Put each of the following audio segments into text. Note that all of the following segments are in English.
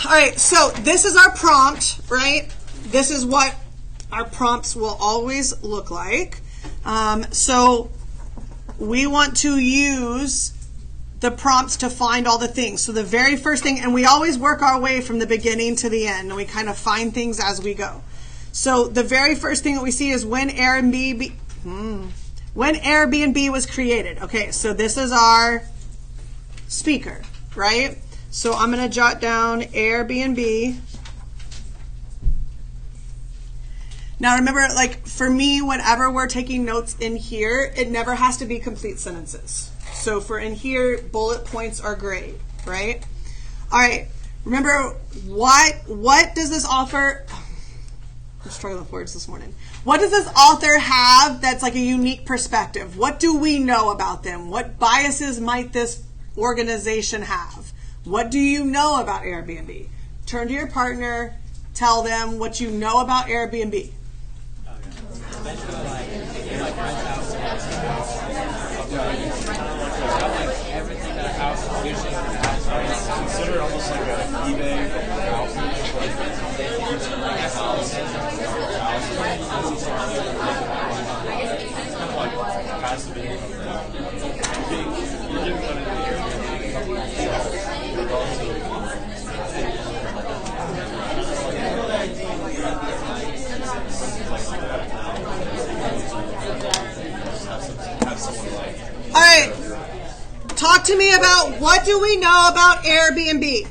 All right, so this is our prompt, right? This is what our prompts will always look like. So we want to use the prompts to find all the things. So the very first thing, and we always work our way from the beginning to the end, and we kind of find things as we go. So the very first thing that we see is when Airbnb was created. Okay, so this is our speaker, right? So I'm going to jot down Airbnb. Now remember, like for me, whenever we're taking notes in here, it never has to be complete sentences. So for in here, bullet points are great, right? All right, remember what does this author, I'm struggling with words this morning. What does this author have that's like a unique perspective? What do we know about them? What biases might this organization have? What do you know about Airbnb? Turn to your partner, tell them what you know about Airbnb. Everything that a house is usually consider it almost like an eBay for houses. They use it like a house. It's kind of like passive income. You're giving money to the All right. Talk to me about what do we know about Airbnb?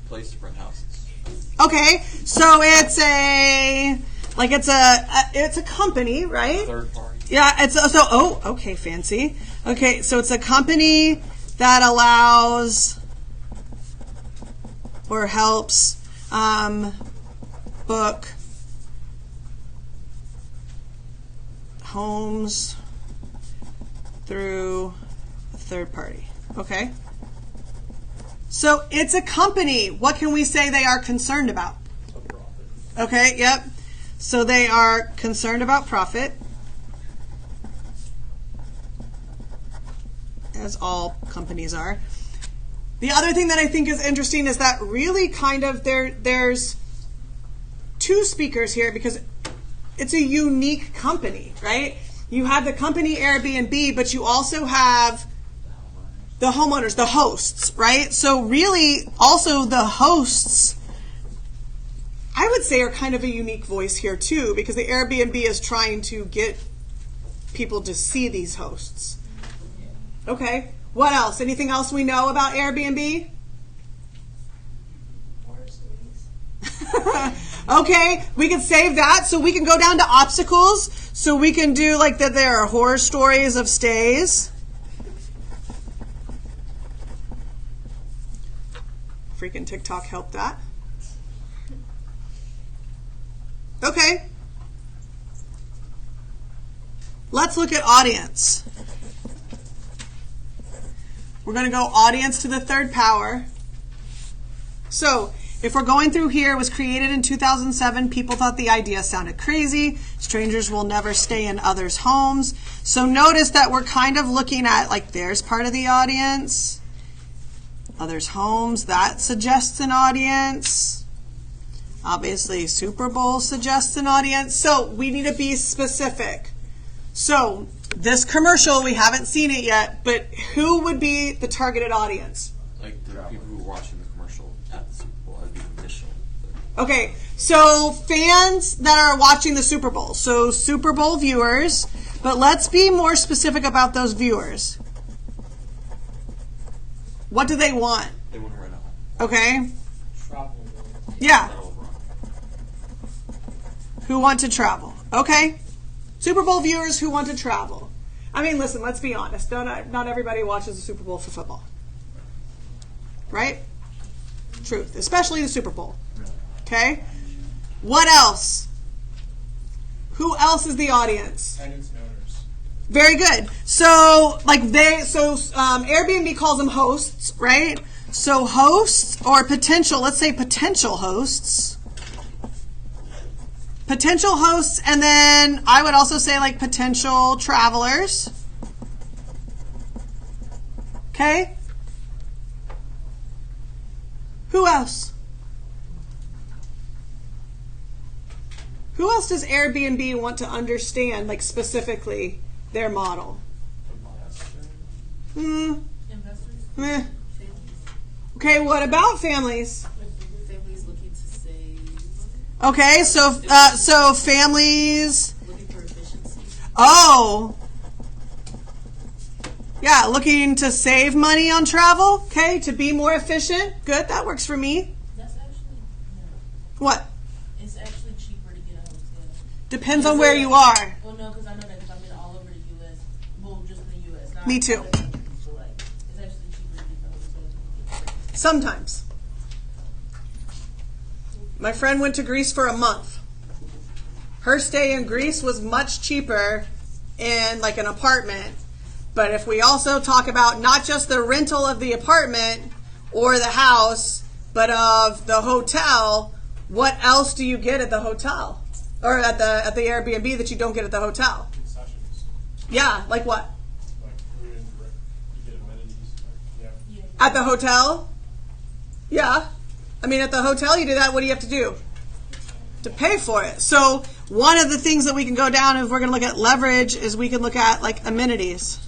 Place to rent houses. Okay, so it's a company, right? Third party. Yeah, okay, fancy. Okay, so it's a company that allows or helps book homes through a third party. Okay? So it's a company. What can we say they are concerned about? Okay, yep. So they are concerned about profit, as all companies are. The other thing that I think is interesting is that really kind of there's two speakers here because it's a unique company, right? You have the company Airbnb, but you also have the homeowners, the hosts, right? So really also the hosts, I would say, are kind of a unique voice here too, because the Airbnb is trying to get people to see these hosts. Okay, what else? Anything else we know about Airbnb? Okay, we can save that so we can go down to obstacles. So we can do like that there are horror stories of stays. Freaking TikTok helped that. Okay. Let's look at audience. We're going to go audience to the third power. So if we're going through here, it was created in 2007. People thought the idea sounded crazy. Strangers will never stay in others' homes. So notice that we're kind of looking at, like, there's part of the audience. Others' homes, that suggests an audience. Obviously, Super Bowl suggests an audience. So we need to be specific. So this commercial, we haven't seen it yet, but who would be the targeted audience? Like the people who are watching the commercial at the Super Bowl, that'd be initial. Okay, so fans that are watching the Super Bowl, so Super Bowl viewers, but let's be more specific about those viewers. What do they want? They want to rent a home. Okay. Travel. Yeah. Who want to travel? Okay. Super Bowl viewers who want to travel. I mean, listen, let's be honest. Not everybody watches the Super Bowl for football. Right? Truth. Especially the Super Bowl. Okay? What else? Who else is the audience? Tenants and owners. Very good. So, Airbnb calls them hosts, right? So hosts or potential, let's say potential hosts. Potential hosts, and then I would also say like potential travelers. Okay? Who else? Who else does Airbnb want to understand, like specifically their model? Investors. Meh. Families. Okay, what about families? Families looking to save. Okay, so families. Looking for efficiency. Oh, yeah, looking to save money on travel. Okay, to be more efficient. Good, that works for me. That's actually What? it's actually cheaper to get a hotel. Depends on where you are. Well, no, because I know that because I've been all over the U.S. Well, just in the U.S. Not Me too. other countries, so like it's actually cheaper to get the hotel. Sometimes. My friend went to Greece for a month. Her stay in Greece was much cheaper in like an apartment. But if we also talk about not just the rental of the apartment or the house, but of the hotel, what else do you get at the hotel? Or at the Airbnb that you don't get at the hotel? Concessions, Yeah, like what? like food and drink. You get amenities. Like, yeah. At the hotel? Yeah. I mean, at the hotel you do that, what do you have to do? To pay for it. So one of the things that we can go down if we're going to look at leverage is we can look at like amenities.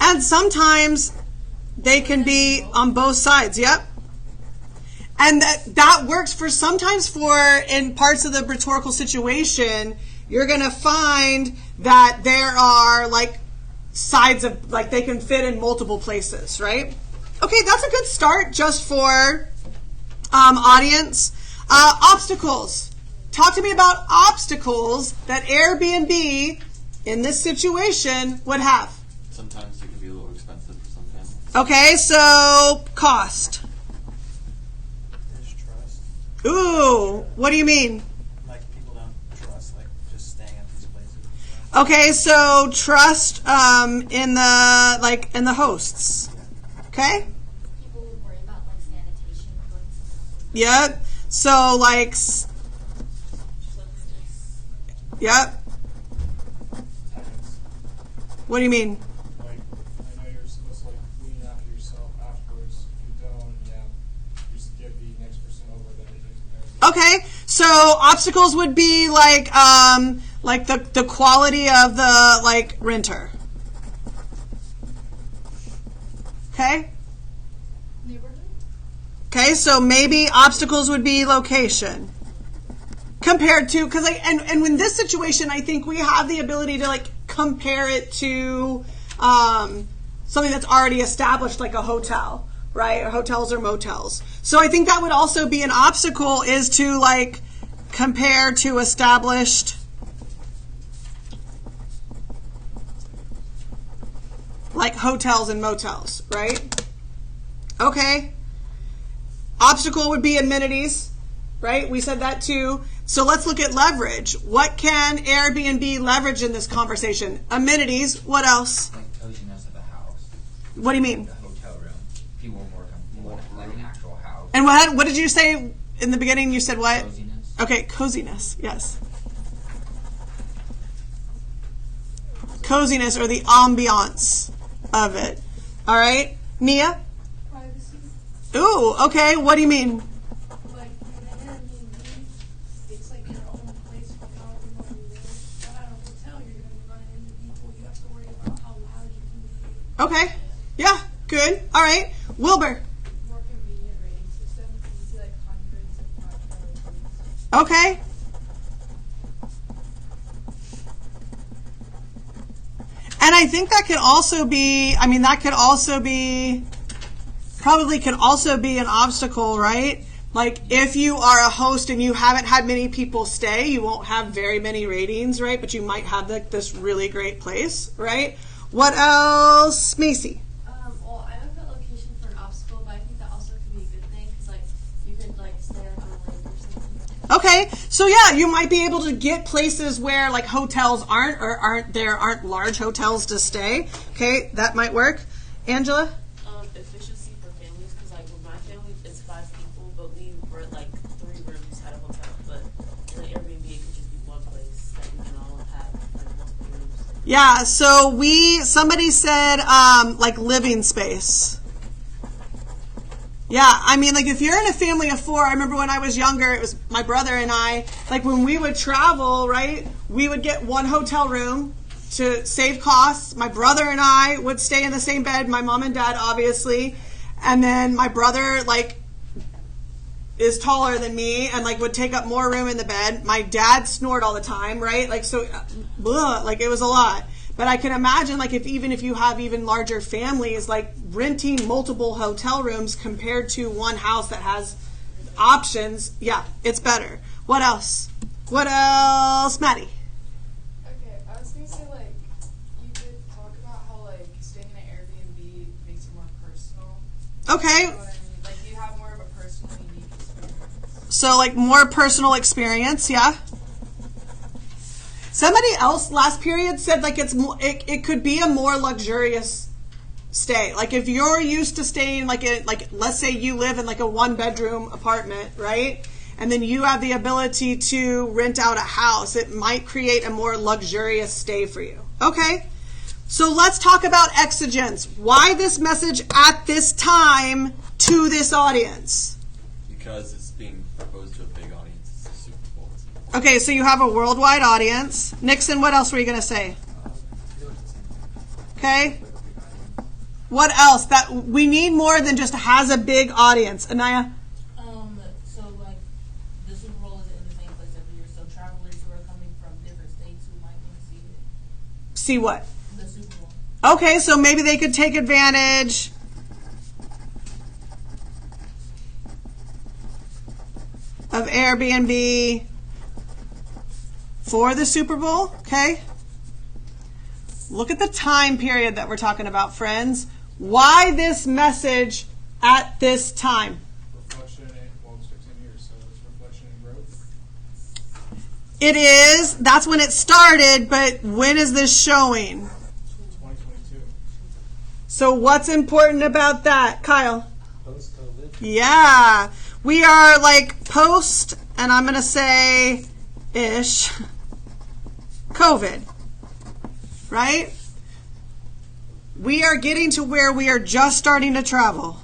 And sometimes they can be on both sides. Yep. And that works for sometimes for in parts of the rhetorical situation, you're going to find that there are like sides of like they can fit in multiple places, right? Okay, that's a good start just for audience. Obstacles. Talk to me about obstacles that Airbnb in this situation would have. Sometimes it can be a little expensive for some families. Okay, so cost. There's trust. Ooh, what do you mean? Like people don't trust, like just staying at these places. Okay, so trust in the hosts. Okay? People would worry about like sanitation going somewhere else. Yep. So like yep. Tenants. What do you mean? Like, I know you're supposed to like clean after yourself afterwards. If you don't, yeah, you just give the next person over that they do. Okay. So obstacles would be like the quality of the like renter. Okay? Neighborhood? Okay, so maybe obstacles would be location. Compared to, because and in this situation, I think we have the ability to like compare it to something that's already established, like a hotel, right? Or hotels or motels. So I think that would also be an obstacle is to like compare to established like hotels and motels, right? Okay. Obstacle would be amenities, right? We said that too. So let's look at leverage. What can Airbnb leverage in this conversation? Amenities. What else? Like coziness of a house, What do you mean? the hotel room. People are more comfortable like an actual house. And what did you say in the beginning? You said what? Coziness. Okay, coziness. Yes. Coziness or the ambiance of it. All right. Nia? Privacy. Ooh, okay. What do you mean? Like in an Airbnb, it's like your own place for however long you live. But at a hotel, you're going to be running into people. You have to worry about how loud you can be. Okay. Yeah, good. All right. Wilbur. More convenient rating system. You see like hundreds of 5-star reviews. Okay. And I think that could also be, I mean, that could also be, probably can also be an obstacle, right? Like if you are a host and you haven't had many people stay, you won't have very many ratings, right? But you might have like this really great place, right? What else, Macy? Well, I don't know location for an obstacle, but I think that also could be a good thing because like you could like stay on a lake or something. Okay, so yeah, you might be able to get places where like hotels aren't large hotels to stay. Okay, that might work. Angela? Efficiency for families because like with my family it's 5 people, but we were at like 3 rooms at a hotel. But in an Airbnb it could just be one place that we can all have like multiple rooms. Yeah, so somebody said like living space. Yeah, I mean, like if you're in a family of 4, I remember when I was younger, it was my brother and I, like when we would travel, right, we would get one hotel room to save costs. My brother and I would stay in the same bed, my mom and dad, obviously. And then my brother, like, is taller than me and, like, would take up more room in the bed. My dad snored all the time, right? Like, so, like, it was a lot. But I can imagine, like, even if you have even larger families, like, renting multiple hotel rooms compared to one house that has options, yeah, it's better. What else? What else, Maddie? Okay, I was gonna say, like, you did talk about how, like, staying in an Airbnb makes it more personal. Okay. You know what I mean? Like, you have more of a personal, unique experience. So, like, more personal experience, yeah? Somebody else last period said, like, it could be a more luxurious stay. Like, if you're used to staying, like, let's say you live in, like, a 1-bedroom apartment, right? And then you have the ability to rent out a house. It might create a more luxurious stay for you. Okay. So let's talk about exigence. Why this message at this time to this audience? Because it's being proposed to a big audience. It's the Super Bowl. Okay, so you have a worldwide audience. Nixon, what else were you going to say? Okay. What else? That we need more than just has a big audience. Anaya? So like the Super Bowl is in the same place every year, so travelers who are coming from different states who might want to see it. See what? The Super Bowl. Okay, so maybe they could take advantage of Airbnb for the Super Bowl. Okay. Look at the time period that we're talking about, friends. Why this message at this time? Reflection in, well, it's 15 years, so it's reflection in growth. It is. That's when it started, but when is this showing? 2022. So what's important about that, Kyle? Post-COVID. Yeah. We are like post, and I'm going to say ish, COVID. Right? We are getting to where we are just starting to travel.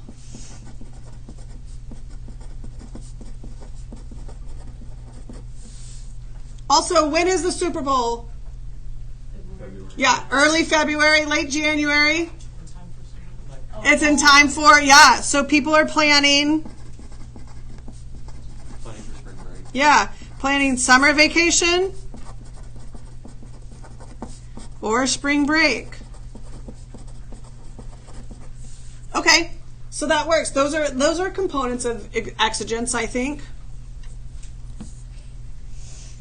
Also, when is the Super Bowl? February. Yeah, early February, late January. In time for Super Bowl. It's in time for, yeah, so people are planning, Planning for spring break. yeah, planning summer vacation or spring break. Okay, so that works. Those are components of exigence, I think.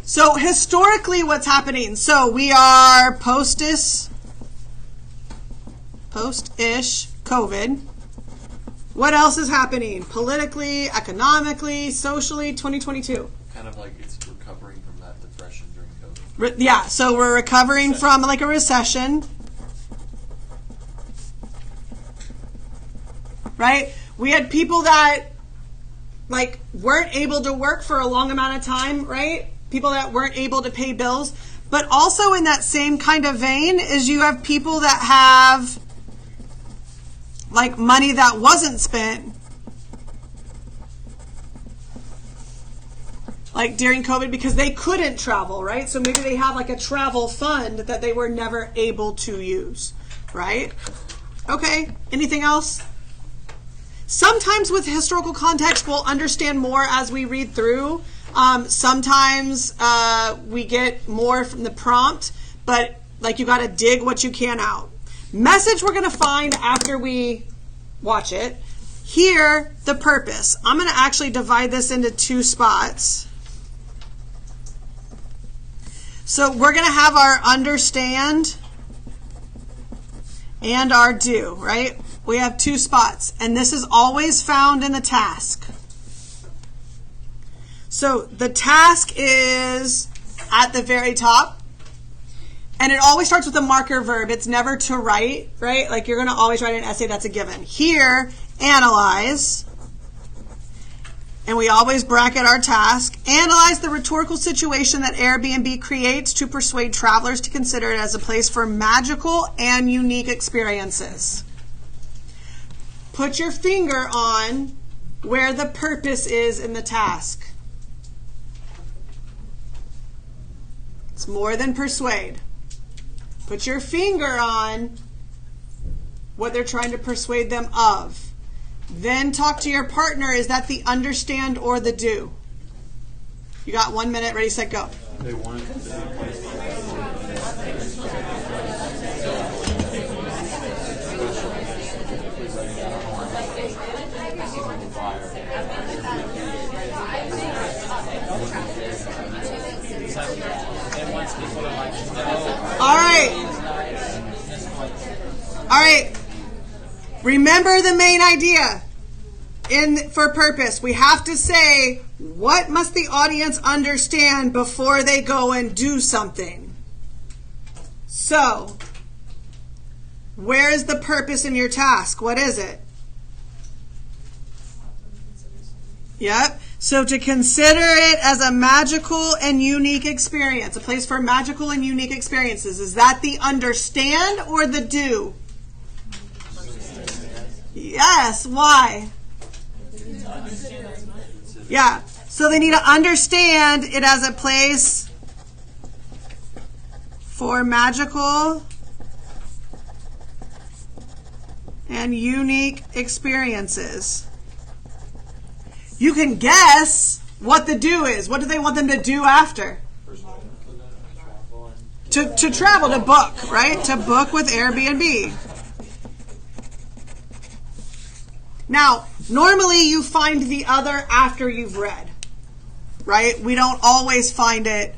So historically, what's happening? So we are post-ish COVID. What else is happening? Politically, economically, socially, 2022. Kind of like it's recovering from that depression during COVID. Yeah, so we're recovering from like a recession. Right? We had people that like weren't able to work for a long amount of time, right? People that weren't able to pay bills. But also in that same kind of vein is you have people that have like money that wasn't spent like during COVID because they couldn't travel, right? So maybe they have like a travel fund that they were never able to use, right? Okay, anything else? Sometimes with historical context, we'll understand more as we read through. Sometimes we get more from the prompt, but like you got to dig what you can out. Message we're going to find after we watch it. Here, the purpose. I'm going to actually divide this into 2 spots. So we're going to have our understand and our do, right? We have 2 spots, and this is always found in the task. So the task is at the very top, and it always starts with a marker verb. It's never to write, right? Like you're going to always write an essay, that's a given. Here, analyze, and we always bracket our task. Analyze the rhetorical situation that Airbnb creates to persuade travelers to consider it as a place for magical and unique experiences. Put your finger on where the purpose is in the task. It's more than persuade. Put your finger on what they're trying to persuade them of. Then talk to your partner. Is that the understand or the do? You got 1 minute. Ready, set, go. They want it to be a place All right. All right. Remember the main idea for purpose. We have to say, what must the audience understand before they go and do something? So, where is the purpose in your task? What is it? Yep. So to consider it as a magical and unique experience, a place for magical and unique experiences. Is that the understand or the do? Yes. Why? Yeah. So they need to understand it as a place for magical and unique experiences. You can guess what the do is. What do they want them to do after? To travel, to book, right? To book with Airbnb. Now, normally you find the other after you've read, right? We don't always find it